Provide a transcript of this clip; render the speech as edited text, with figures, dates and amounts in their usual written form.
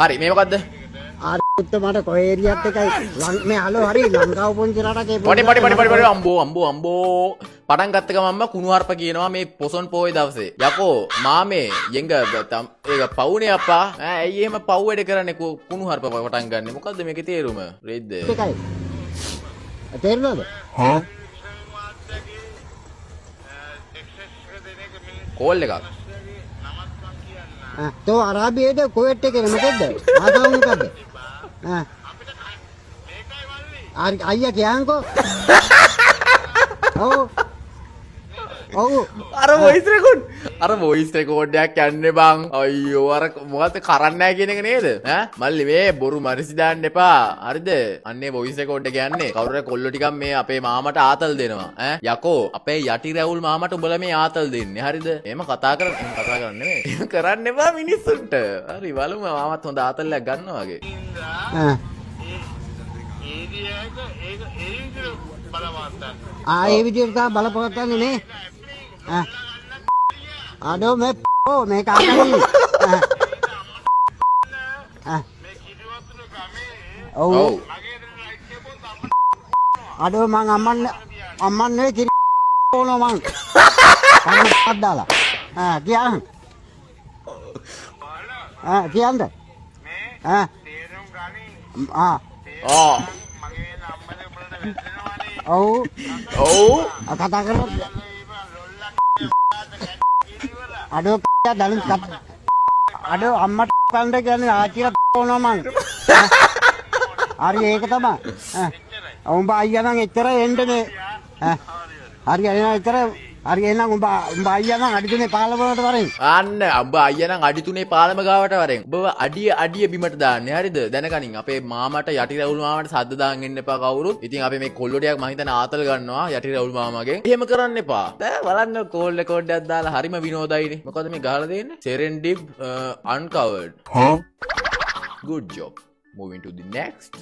හරි මේ මොකද්ද? ආරියුත් මට කොහේ එරියත් එකයි මේ හලෝ හරි ලංකාව පොන්චි රටක පොඩි අම්බෝ පටන් ගත්ත ගමන්ම කුණුහරුප කියනවා මේ පොසොන් පොයේ දවසේ. යකෝ මාමේ එංග ඒක පවුනේ අප්පා. ඇයි එහෙම පව් වැඩ කරන්නේ කුණුහරුප පටන් ගන්නෙ? මොකද්ද මේකේ තේරුම? රෙද්ද. එකයි. තේරුණාද? හා කෝල් එකක්. तो අරාබියේද කුවේට් එකේ මොකද්ද? ආසාව මොකද්ද? අයියා කියන්කෝ. ඔව්. අර වොයිස් රෙකෝඩ් එකක් යන්නේ බං. අයියෝ අර මොකද්ද කරන්නේ නැහැ කියන එක නේද? මල්ලි මේ බොරු මරිසි දාන්න එපා. හරිද? අන්නේ වොයිස් රෙකෝඩ් එක යන්නේ. කවුරුර කොල්ලෝ ටිකක් මේ අපේ මාමට ආතල් දෙනවා. යකෝ අපේ යටි රැවුල් මාමට උඹලා මේ ආතල් දෙන්නේ. හරිද? එහෙම කතා කරන්නේ නෙමෙයි. එහෙම කරන්න එපා මිනිස්සුන්ට. හරි බලමු මාමත් හොඳ ආතල්යක් ගන්නවා වගේ. ඒ විදිහට තමයි බලපවත්තන්නේ නේ. අඩෝ මේ මේක අකරි. ඔව්. අඩෝ මං අම්මන්නේ කිරි ඕනෝ මං. කන්නක් දාලා. කියන්න. කියන්න. ඔව් කතා කරලා අඩෝ දලු අඩෝ අම්මට කන්ද කියන්නේ ආච්චිට ඕනවා මං හරි ඒක තමයි උඹ අයියා නම් එච්චර එන්නේ හරි එනවා එච්චර හරි එහෙනම් උඹ අයියා නම් අඩි 3 පාලම වලට වරෙන් අන්න උඹ අයියා නම් අඩි 3 පාලම ගාවට වරෙන් උඹ අඩිය බිමට දාන්නේ හරිද දැනගනින් අපේ මාමට යටි රැවුල් මාමට සද්ද දාන් ඉන්න එපා කවුරුත් ඉතින් අපි මේ කොල්ලෝ ටිකක් මං හිතන්නේ ආතල් ගන්නවා යටි රැවුල් මාමගෙන් එහෙම කරන්න එපා දැන් බලන්න කෝල් රෙකෝඩ් එකක් දාලා හරිම විනෝදයිනේ මොකද මේ ගහලා දෙන්නේ Serendip uncovered good job moving to the next